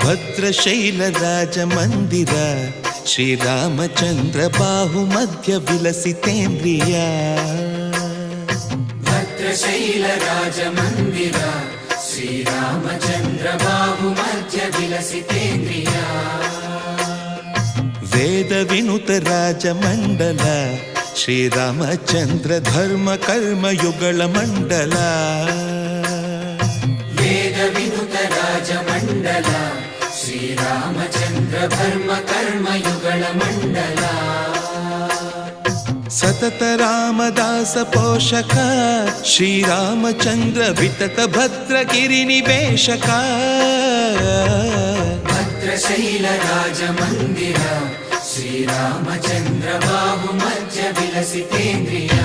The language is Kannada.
ಭದ್ರಶೈಲ ರಾಜ ಮಂದಿರ ಶ್ರೀರಾಮಚಂದ್ರ ಬಾಹು ಮಧ್ಯ ವಿಲಸಿತೇಂದ್ರಿಯ ಭದ್ರಶೈಲ ರಾಜ ಮಂದಿರ ಶ್ರೀರಾಮಚಂದ್ರ ಬಾಹು ಮಧ್ಯ ವಿಲಸಿತೇಂದ್ರಿಯ ವೇದ ವಿನುತ ರಾಜ ಮಂಡಲ ಶ್ರೀರಾಮಚಂದ್ರ ಧರ್ಮ ಕರ್ಮ ಯುಗಳ ಮಂಡಲ ವೇದ ವಿನುತ ರಾಜ ಮಂಡಲ ಶ್ರೀರಾಮಚಂದ್ರ ಧರ್ಮ ಕರ್ಮ ಯುಗಳ ಮಂಡಲ ಸತತ ರಾಮದಾಸ ಪೋಷಕ ಶ್ರೀರಾಮಚಂದ್ರ ವಿತತ ಭದ್ರಗಿರಿ ನಿವೇಶಕ ಭದ್ರಶೈಲ ರಾಜ ಮಂದಿರ ಶ್ರೀರಾಮಚಂದ್ರ ಬಾಹು ಮಧ್ಯ ವಿಲಸಿತೇಂದ್ರಿಯ